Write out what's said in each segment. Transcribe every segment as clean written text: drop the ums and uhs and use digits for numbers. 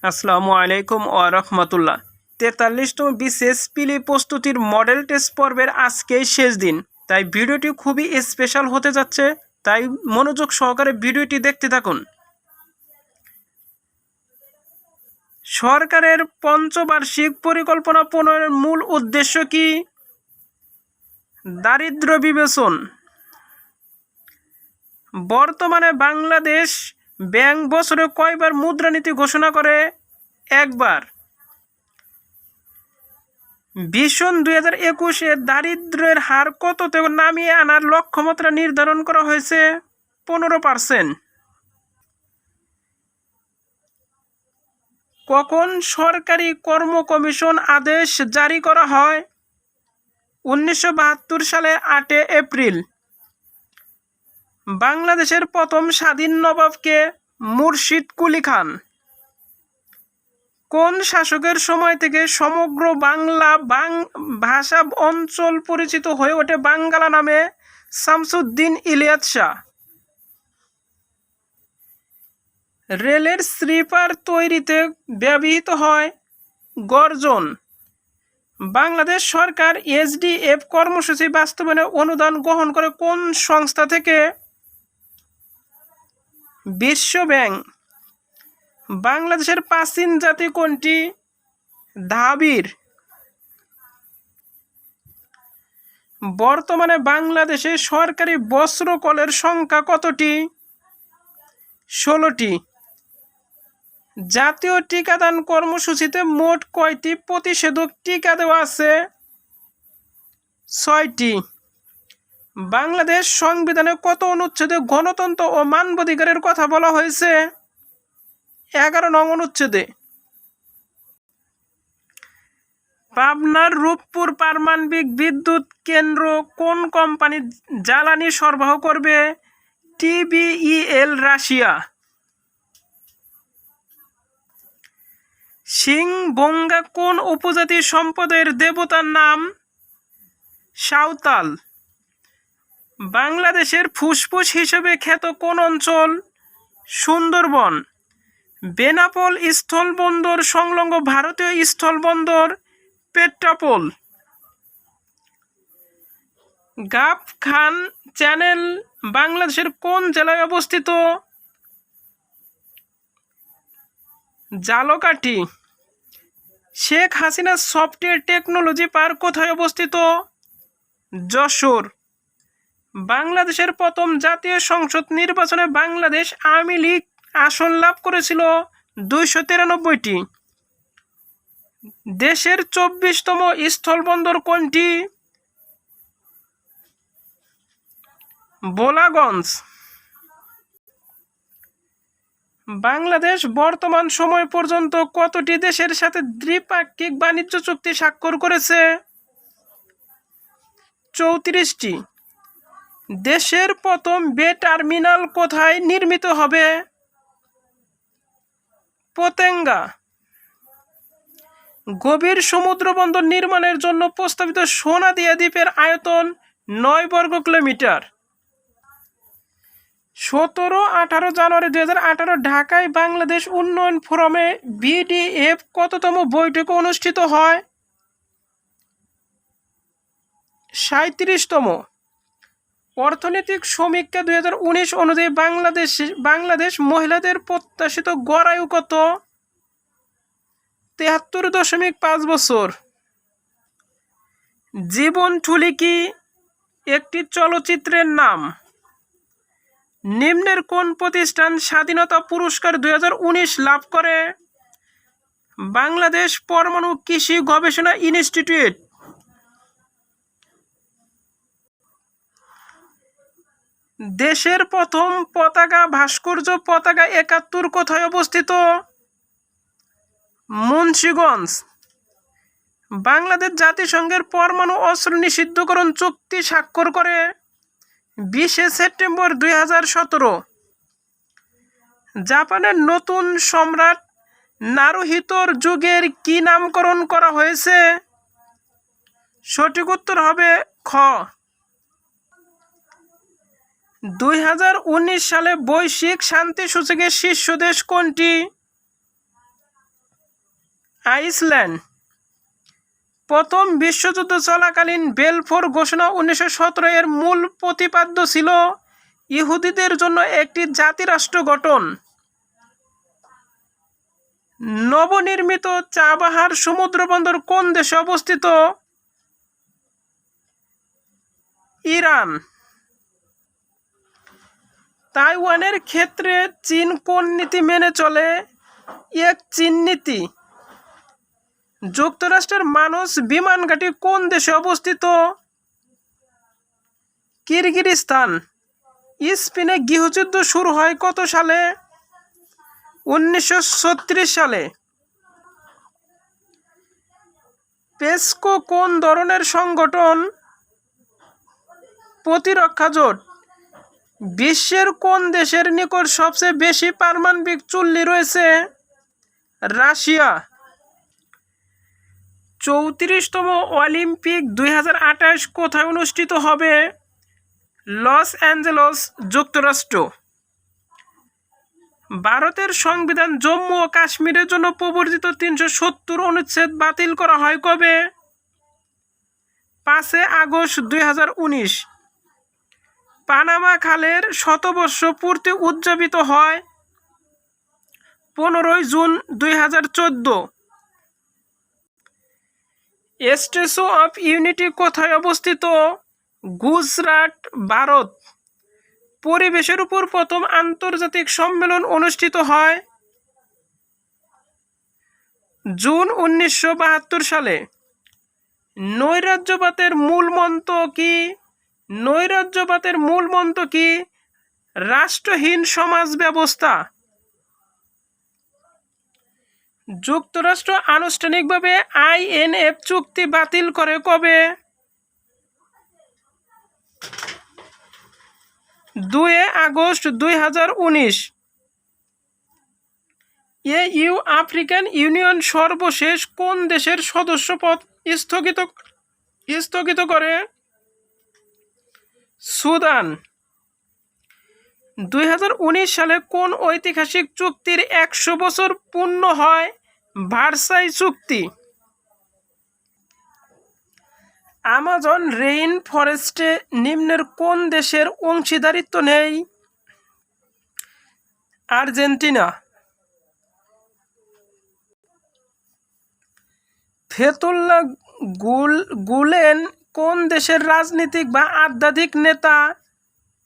আসসালামু আলাইকুম ওয়া রাহমাতুল্লাহ। 43তম বিশেষ পিলি প্রস্তুতির মডেল টেস্ট পর্বের আজকেই শেষ দিন, তাই ভিডিওটি খুবই স্পেশাল হতে যাচ্ছে, তাই মনোযোগ সহকারে ভিডিওটি দেখতে থাকুন। সরকারের পঞ্চবার্ষিক পরিকল্পনা প্রণয়নের মূল উদ্দেশ্য কি? দারিদ্র্য বিবেচন। বর্তমানে বাংলাদেশ ব্যাংক বছরে কয়বার মুদ্রানীতি ঘোষণা করে? একবার। ভিশন 2021-এ দারিদ্র্যের হার কততে নামিয়ে আনার লক্ষ্যমাত্রা নির্ধারণ করা হয়েছে? 15%। কখন সরকারি কর্ম কমিশন আদেশ জারি করা হয়? 1972 সালে 8 এপ্রিল। বাংলাদেশের প্রথম স্বাধীন নবাবকে? মুর্শিদ কুলি খান। কোন শাসকের সময় থেকে সমগ্র বাংলা ভাষা অঞ্চল পরিচিত হয়ে ওঠে বাঙ্গালা নামে? শামসুদ্দিন ইলিয়াস শাহ। রেলের স্লিপার তৈরিতে ব্যবহৃত হয় গর্জন। বাংলাদেশ সরকার এসডিএফ কর্মসূচি বাস্তবায়নে অনুদান গ্রহণ করে কোন সংস্থা থেকে? বিশ্ব ব্যাংক। বাংলাদেশের প্রাচীন জাতি কোনটি? দ্রাবিড়। বর্তমানে বাংলাদেশে সরকারি বস্ত্রকলের সংখ্যা কতটি? 16টি। জাতীয় টিকাদান কর্মসূচিতে মোট কয়টি প্রতিষেধক টিকা দেওয়া আছে? 6টি। বাংলাদেশ সংবিধানে কত অনুচ্ছেদে গণতন্ত্র ও মানবাধিকারের কথা বলা হয়েছে? 11 নং অনুচ্ছেদে। পাবনার রূপপুর পারমাণবিক বিদ্যুৎ কেন্দ্র কোন কোম্পানি জ্বালানি সরবরাহ করবে? টিবিইএল রাশিয়া। সিংভোঙ্গা কোন উপজাতি সম্প্রদায়ের দেবতার নাম? সাঁওতাল। বাংলাদেশের ফুসফুস হিসেবে খ্যাত কোন অঞ্চল? সুন্দরবন। বেনাপোল স্থলবন্দর সংলগ্ন ভারতীয় স্থলবন্দর পেট্রাপোল। গাব খান চ্যানেল বাংলাদেশের কোন জেলায় অবস্থিত? Jhalokathi. Sheikh Hasina software technology park কোথায় অবস্থিত? যশোর। বাংলাদেশের প্রথম জাতীয় সংসদ নির্বাচনে বাংলাদেশ আওয়ামী লীগ আসন লাভ করেছিল 293টি। দেশের 24তম স্থলবন্দর কোনটি? ভোলাগঞ্জ। বাংলাদেশ বর্তমান সময় পর্যন্ত কতটি দেশের সাথে দ্বিপাক্ষিক বাণিজ্য চুক্তি স্বাক্ষর করেছে? 34টি। দেশের প্রথম বে টার্মিনাল কোথায় নির্মিত হবে? পতেঙ্গা। গভীর সমুদ্র বন্দর নির্মাণের জন্য প্রস্তাবিত সোনাদিয়া দ্বীপের আয়তন 9 বর্গ কিলোমিটার। 17-18 জানুয়ারি 2018 ঢাকায় বাংলাদেশ উন্নয়ন ফোরামে বিডিএফ কততম বৈঠক অনুষ্ঠিত হয়? 37তম। অর্থনৈতিক সমীক্ষা 2019 অনুযায়ী বাংলাদেশ মহিলাদের প্রত্যাশিত গড় আয়ু কত? 73.5 বছর। জীবন ঠুলি কি একটি চলচ্চিত্রের নাম? নিম্নের কোন প্রতিষ্ঠান স্বাধীনতা পুরস্কার 2019 লাভ করে? বাংলাদেশ পরমাণু কৃষি গবেষণা ইনস্টিটিউট। দেশের প্রথম পতাকা ভাস্কর্য পতাকা 71 কোথায় অবস্থিত? মুন্সিগঞ্জ। বাংলাদেশ জাতিসংঘের পরমাণু অস্ত্র নিষিদ্ধকরণ চুক্তি স্বাক্ষর করে 20 সেপ্টেম্বর 2017। জাপানের নতুন সম্রাট নারুহিতোর যুগের কি নামকরণ করা হয়েছে? সঠিক উত্তর হবে খ। 2019 সালে বৈশ্বিক শান্তি সূচকে শীর্ষ দেশ কোনটি? আইসল্যান্ড। প্রথম বিশ্বযুদ্ধ চলাকালীন বেলফোর ঘোষণা 1917 এর মূল প্রতিপাদ্য ছিল ইহুদিদের জন্য একটি জাতিরাষ্ট্র গঠন। নবনির্মিত চাবাহার সমুদ্রবন্দর কোন দেশে অবস্থিত? ইরান। তাইওয়ানের ক্ষেত্রে চীন কোন নীতি মেনে চলে? এক চীন নীতি। যুক্তরাষ্ট্রের মানস বিমান ঘাঁটি কোন দেশে অবস্থিত? কিরগিজস্তান। স্পেনে গৃহযুদ্ধ শুরু হয় কত সালে? 1936 সালে। পেসকো কোন ধরনের সংগঠন? প্রতিরক্ষা জোট। বিশ্বের কোন দেশের নিকট সবচেয়ে বেশি পারমাণবিক চুল্লি রয়েছে? রাশিয়া। 34তম অলিম্পিক 2028 কোথায় অনুষ্ঠিত হবে? লস অ্যাঞ্জেলস, যুক্তরাষ্ট্র। ভারতের সংবিধান জম্মু ও কাশ্মীরের জন্য প্রবর্তিত 370 অনুচ্ছেদ বাতিল করা হয় কবে? 5 আগস্ট 2019। পানামা খালের শতবর্ষ পূর্তি উদযাপিত হয় 15 জুন 2014। স্ট্যাচু অফ ইউনিটি কোথায় অবস্থিত? গুজরাট, ভারত। পরিবেশের উপর প্রথম আন্তর্জাতিক সম্মেলন অনুষ্ঠিত হয় জুন 1972 সালে। নৈরাজ্যবাদের মূল মন্ত্র কি? নৈরাজ্যবাদের মূল মন্ত্র কি? রাষ্ট্রহীন সমাজ ব্যবস্থা। যুক্তরাষ্ট্র আনুষ্ঠানিকভাবে INF চুক্তি বাতিল করে কবে? 2 আগস্ট 2019। EU আফ্রিকান ইউনিয়ন সর্বশেষ কোন দেশের সদস্যপদ স্থগিত করে? সুদান। 2019 সালে কোন ঐতিহাসিক চুক্তির 100 বছর পূর্ণ হয়? ভার্সাই চুক্তি। আমাজন রেইন ফরেস্টে নিম্নের কোন দেশের অংশীদারিত্ব নেই? আর্জেন্টিনা। ফেতুল্লাহ গুলেন কোন দেশের রাজনীতিক বা আধ্যাত্মিক নেতা?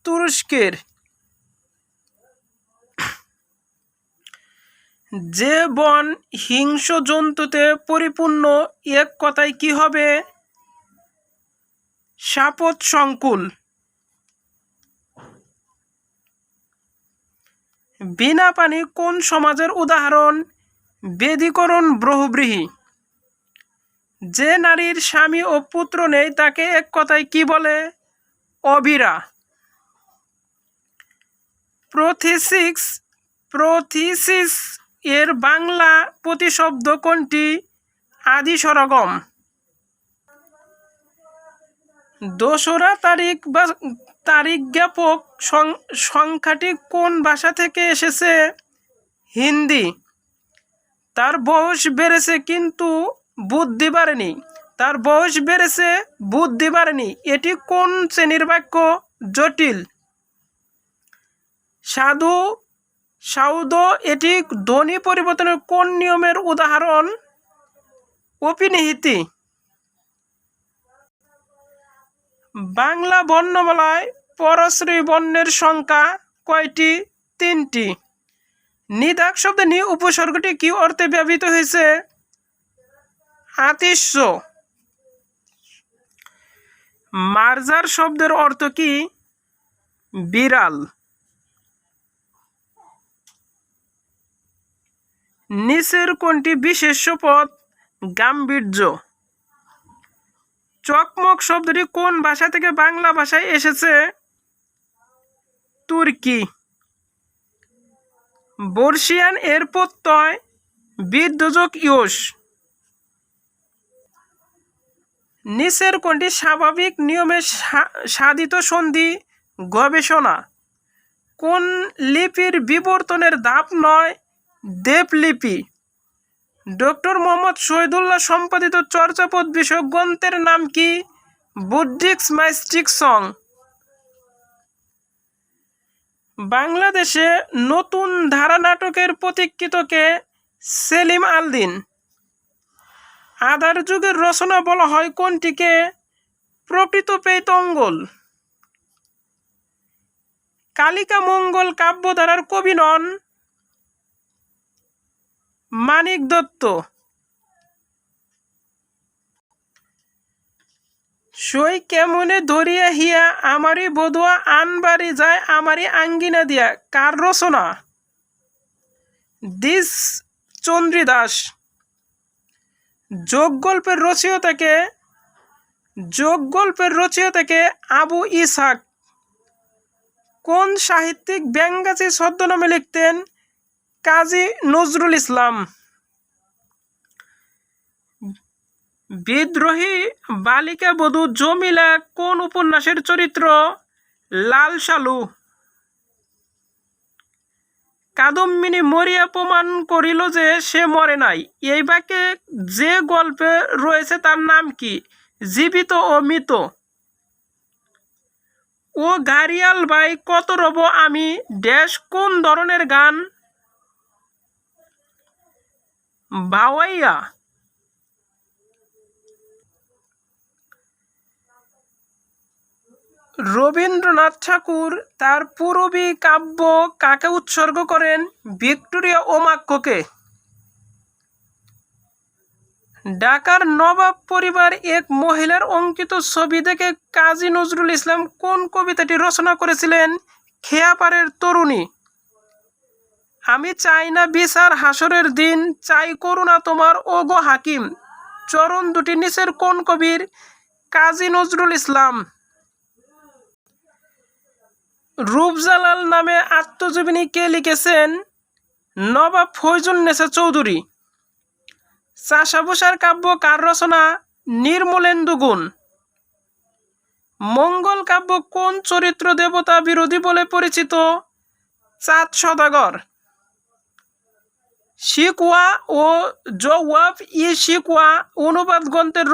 তুরস্কের। যে বন হিংস্র জন্তুতে পরিপূর্ণ, এক কথায় কি হবে? শাপথ সংকুল। বিনা পানি কোন সমাজের উদাহরণ? বেদীকরণ বহুব্রীহি। যে নারীর স্বামী ও পুত্র নেই তাকে এক কথায় কি বলে? অবিরা। প্রথিসিস এর বাংলা প্রতিশব্দ কোনটি? আদি সরগম। দোসরা তারিখ বা তারিখ জ্ঞাপক সংখ্যাটি কোন ভাষা থেকে এসেছে? হিন্দি। তার বয়স বেড়েছে কিন্তু বুদ্ধি বাড়েনি। তার বয়স বেড়েছে, বুদ্ধি বাড়েনি, এটি কোন শ্রেণীর বাক্য? জটিল। সাউদ এটি ধ্বনি পরিবর্তনের কোন নিয়মের উদাহরণ? অপিনিহিতি। বাংলা বর্ণমালায় পরশ্রী বর্ণের সংখ্যা কয়টি? 3টি। নিদাক শব্দে নি উপসর্গটি কি অর্থে ব্যবহৃত হয়েছে? আতিশয। মার্জার শব্দের অর্থ কি? বিড়াল। নিচের কোনটি বিশেষ্য পদ? গাম্ভীর্য। চকমক শব্দটি কোন ভাষা থেকে বাংলা ভাষায় এসেছে? তুর্কি। বর্ষিয়ান এর প্রত্যয় বৃদ্ধযোগ ইয়স। নিচের কোনটি স্বাভাবিক নিয়মে সাধিত সন্ধি? গবেষণা। কোন লিপির বিবর্তনের ধাপ নয়? দেবলিপি। ডক্টর মোহাম্মদ শহীদুল্লাহ সম্পাদিত চর্যাপদ বিষয়ক গ্রন্থের নাম কি? বুদ্ধিক্স মাইস্টিক সং। বাংলাদেশে নতুন ধারা নাটকের পথিকৃতকে সেলিম আল দীন। আধার যুগের রচনা বলা হয় কোনটিকে? প্রকৃত পেতঙ্গল। কালিকা মঙ্গল কাব্যধারার কবি নন? মানিক দত্ত। সই কেমনে ধরিয়া হিয়া আমারি বধুয়া আনবাড়ি যায় আমারি আঙ্গিনা দিয়া, কার রচনা? দিস চন্দ্রীদাস। যোগ গল্পের রচয়িতাকে আবু ইসহাক। কোন সাহিত্যিক ব্যঙ্গাচী ছদ্মনামে লিখতেন? কাজী নজরুল ইসলাম। বিদ্রোহী বালিকা বধূ জমিলা কোন উপন্যাসের চরিত্র? লাল সালু। কাদম্বিনী মরিয়া প্রমাণ করিল যে সে মরে নাই, এই বাক্যে যে গল্পে রয়েছে তার নাম কি? জীবিত ও মৃত। ও গাড়িয়াল ভাই কত রব আমি ড্যাশ কোন ধরনের গান? ভাওয়াইয়া। রবীন্দ্রনাথ ঠাকুর তার পূরবী কাব্য কাকে উৎসর্গ করেন? ভিক্টোরিয়া ও মাক্কোকে। ঢাকার নবাব পরিবার এক মহিলার অঙ্কিত ছবি দেখে কাজী নজরুল ইসলাম কোন কবিতাটি রচনা করেছিলেন? খেয়াপাড়ের তরুণী। আমি চাই না বিচার হাসরের দিন, চাই করুণা তোমার ওগো হাকিম, চরণ দুটি নিচের কোন কবির? কাজী নজরুল ইসলাম। রূপজালাল নামে আত্মজীবনী কে লিখেছেন? নবাব ফয়জুন্নেসা চৌধুরী। চাষাভূষার কাব্য কার রচনা? নির্মলেন্দু গুণ। মঙ্গল কাব্য কোন চরিত্র দেবতা বিরোধী বলে পরিচিত? চাঁদ সদাগর। শিকওয়া ও জওয়াব ই শিকওয়া অনুবাদ গ্রন্থের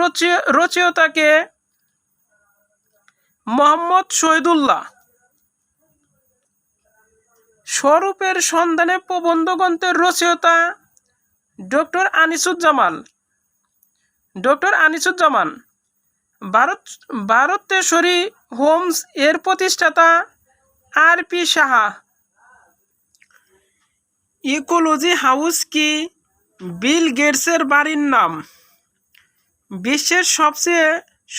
রচয়িতাকে? মোহাম্মদ শহীদুল্লাহ। স্বরূপের সন্ধানে প্রবন্ধ গ্রন্থের রচয়িতা? ডক্টর আনিসুজ্জামান। ভারতেশ্বরী হোমস এর প্রতিষ্ঠাতা? আর.পি. সাহা। ইকোলজি হাউস কি? বিল গেটসের বাড়ির নাম। বিশ্বের সবচেয়ে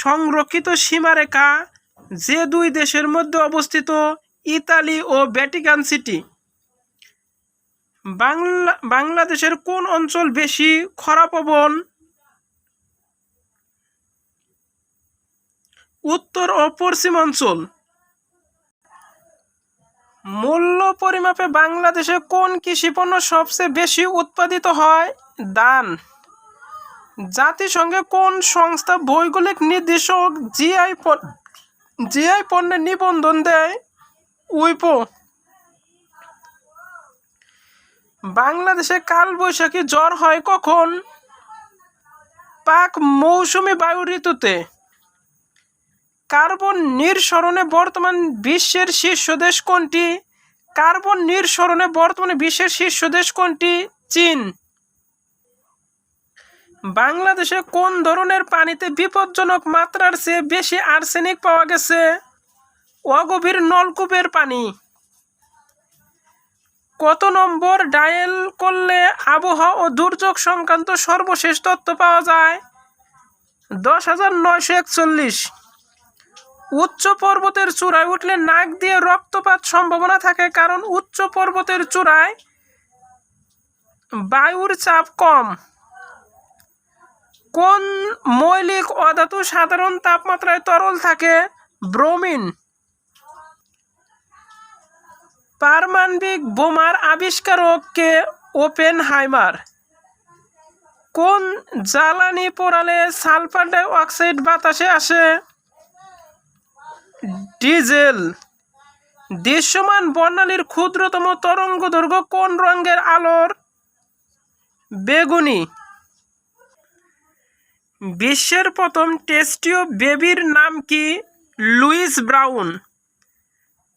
সংরক্ষিত সীমারেখা যে দুই দেশের মধ্যে অবস্থিত? ইতালি ও ভ্যাটিকান সিটি। বাংলাদেশের কোন অঞ্চল বেশি খরাপ্রবণ? উত্তর ও পশ্চিমাঞ্চল। মূল্য পরিমাপে বাংলাদেশে কোন কৃষিপণ্য সবচেয়ে বেশি উৎপাদিত হয়? ধান। জাতিসংঘে কোন সংস্থা ভৌগোলিক নির্দেশক জিআই পণ্যের নিবন্ধন দেয়? উইপো। বাংলাদেশে কালবৈশাখী ঝড় হয় কখন? পাক মৌসুমী বায়ু ঋতুতে। কার্বন নিঃসরণে বর্তমান বিশ্বের শীর্ষ দেশ কোনটি? কার্বন নিঃসরণে বর্তমানে বিশ্বের শীর্ষ দেশ কোনটি? চীন। বাংলাদেশে কোন ধরনের পানিতে বিপজ্জনক মাত্রার চেয়ে বেশি আর্সেনিক পাওয়া গেছে? অগভীর নলকূপের পানি। কত নম্বর ডায়াল করলে আবহাওয়া ও দুর্যোগ সংক্রান্ত সর্বশেষ তথ্য পাওয়া যায়? 10,941। উচ্চ পর্বতের চূড়ায় উঠলে নাক দিয়ে রক্তপাত সম্ভাবনা থাকে, কারণ উচ্চ পর্বতের চূড়ায় বায়ুর চাপ কম। কোন মৌলিক অধাতু সাধারণ তাপমাত্রায় তরল থাকে? ব্রোমিন। পারমাণবিক বোমার আবিষ্কারক কে? ওপেনহাইমার। কোন জ্বালানি পোড়ালে সালফার ডাই অক্সাইড বাতাসে আসে? ডিজেল। দৃশ্যমান বর্ণালীর ক্ষুদ্রতম তরঙ্গদৈর্ঘ্য কোন রঙের আলোর? বেগুনি। বিশ্বের প্রথম টেস্টীয় বেবির নাম কি? Louise Brown.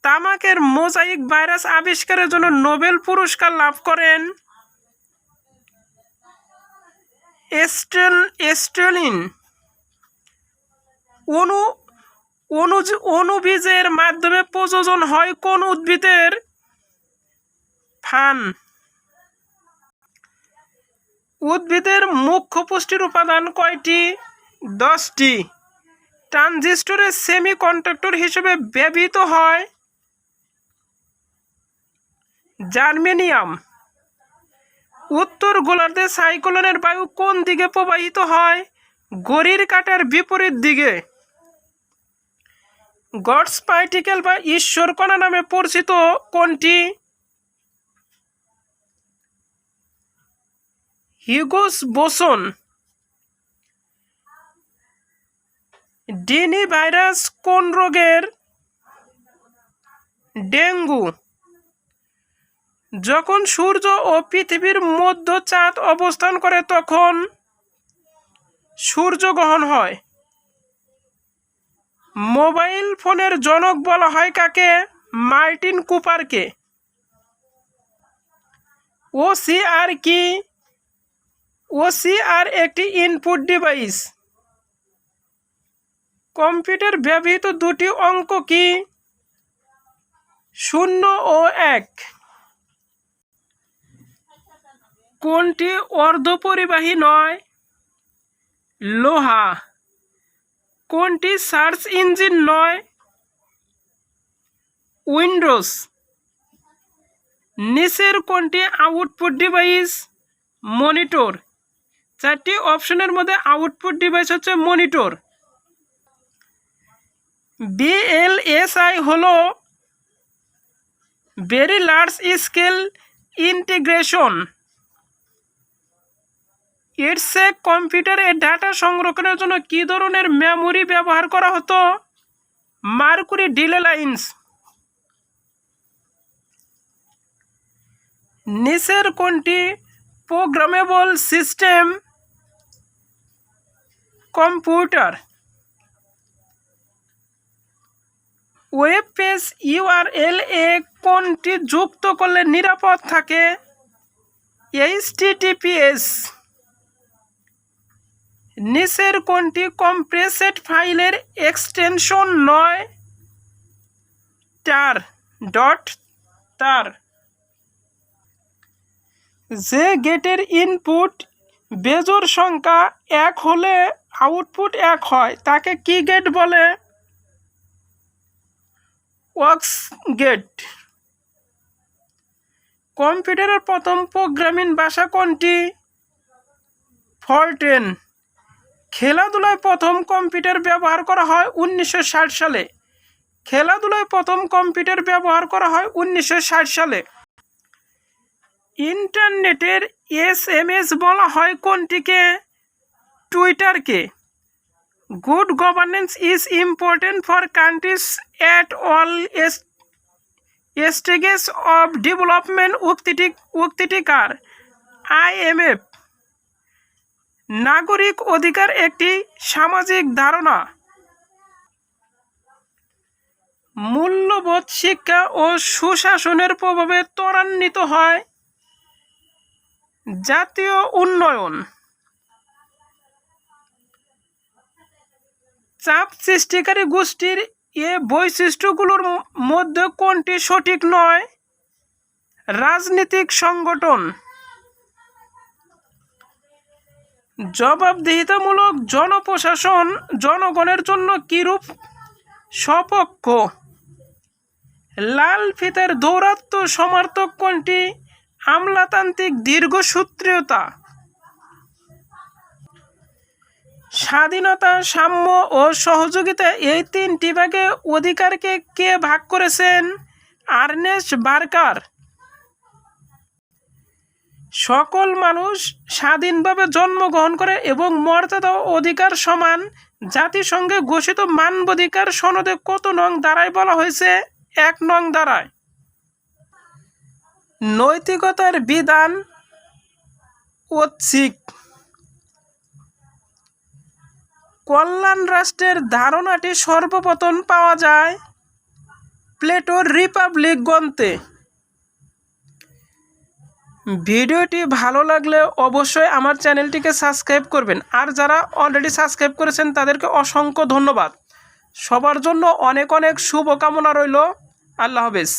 তামাকের মোজাইক ভাইরাস আবিষ্কারের জন্য নোবেল পুরস্কার লাভ করেন এস্টেলিন। অণুবীজের মাধ্যমে প্রজনন হয় কোন উদ্ভিদের? ফান। উদ্ভিদের মুখ্য পুষ্টির উপাদান কয়টি? 10টি। ট্রানজিস্টরের সেমিকন্ডাক্টর হিসেবে ব্যবহৃত হয় জার্মেনিয়াম। উত্তর গোলার্ধে সাইক্লোনের বায়ু কোন দিকে প্রবাহিত হয়? ঘড়ির কাঁটার বিপরীত দিকে। গডস পার্টিকেল বা ঈশ্বর কণা নামে পরিচিত কোনটি? Higgs boson. ডিনি ভাইরাস কোন রোগের? ডেঙ্গু। যখন সূর্য ও পৃথিবীর মধ্যে চাঁদ অবস্থান করে তখন সূর্যগ্রহণ হয়। মোবাইল ফোনের জনক বলা হয় কাকে? মার্টিন কুপারকে। ওসিআর কি? ওসিআর একটি ইনপুট ডিভাইস। কম্পিউটার ব্যবহৃত দুটি অঙ্ক কি? 0 ও 1। কোনটি অর্ধপরিবাহী নয়? লোহা। কোনটি সার্চ ইঞ্জিন নয়? উইন্ডোজ। নিচের কোনটি আউটপুট ডিভাইস? মনিটর। 4টি অপশনের মধ্যে আউটপুট ডিভাইস হচ্ছে মনিটর। বিএলএসআই হলো ভেরি লার্জ স্কেল ইন্টিগ্রেশন। ইটসে কম্পিউটারে ডাটা সংরক্ষণের জন্য কী ধরনের মেমোরি ব্যবহার করা হতো? Mercury delay lines. নিচের কোনটি programmable system computer? Web page URL এ কোনটি যুক্ত করলে নিরাপদ থাকে? HTTPS। নিচের কোনটি কম্প্রেসড ফাইলের এক্সটেনশন নয়? টার। তার। যে গেটের ইনপুট বেজোড় সংখ্যা 1 হলে আউটপুট 1 হয় তাকে কি গেট বলে? ওয়াক্স গেট। কম্পিউটারের প্রথম প্রোগ্রামিং ভাষা কোনটি? ফরট্রেন। খেলাধুলায় প্রথম কম্পিউটার ব্যবহার করা হয় 1960 সালে। খেলাধুলায় প্রথম কম্পিউটার ব্যবহার করা হয় 1960 সালে। ইন্টারনেটের SMS বলা হয় কোনটিকে? টুইটারকে। Good governance is important for countries at all stages of development উক্তিটি কার? IMF। নাগরিক অধিকার একটি সামাজিক ধারণা। মূল্যবোধ শিক্ষা ও সুশাসনের প্রভাবে ত্বরান্বিত হয় জাতীয় উন্নয়ন। চাপ সৃষ্টিকারী গোষ্ঠীর এ বৈশিষ্ট্যগুলোর মধ্যে কোনটি সঠিক নয়? রাজনৈতিক সংগঠন। জবাবদিহিতামূলক জনপ্রশাসন জনগণের জন্য কিরূপ সপক্ষ? লাল ফিতার দৌরাত্ম্য সমর্থক কোনটি? আমলাতান্ত্রিক দীর্ঘসূত্রতা। স্বাধীনতা, সাম্য ও সহযোগিতা এই 3টি ভাগে অধিকারকে কে ভাগ করেছেন? Ernest Barker. সকল মানুষ স্বাধীনভাবে জন্মগ্রহণ করে এবং মর্যাদা ও অধিকার সমান। জাতিসংঘে ঘোষিত মানবাধিকার সনদে কত নং ধারায় বলা হয়েছে? 1 নং ধারায়। নৈতিকতার বিধান ঐচ্ছিক। কল্যাণ রাষ্ট্রের ধারণাটি সর্বপ্রথম পাওয়া যায় প্লেটোর রিপাবলিক গ্রন্থে। ভিডিওটি ভালো লাগলে অবশ্যই আমার চ্যানেলটিকে সাবস্ক্রাইব করবেন, আর যারা অলরেডি সাবস্ক্রাইব করেছেন তাদেরকে অসংখ্য ধন্যবাদ। সবার জন্য অনেক অনেক শুভকামনা রইল। আল্লাহ হাফেজ।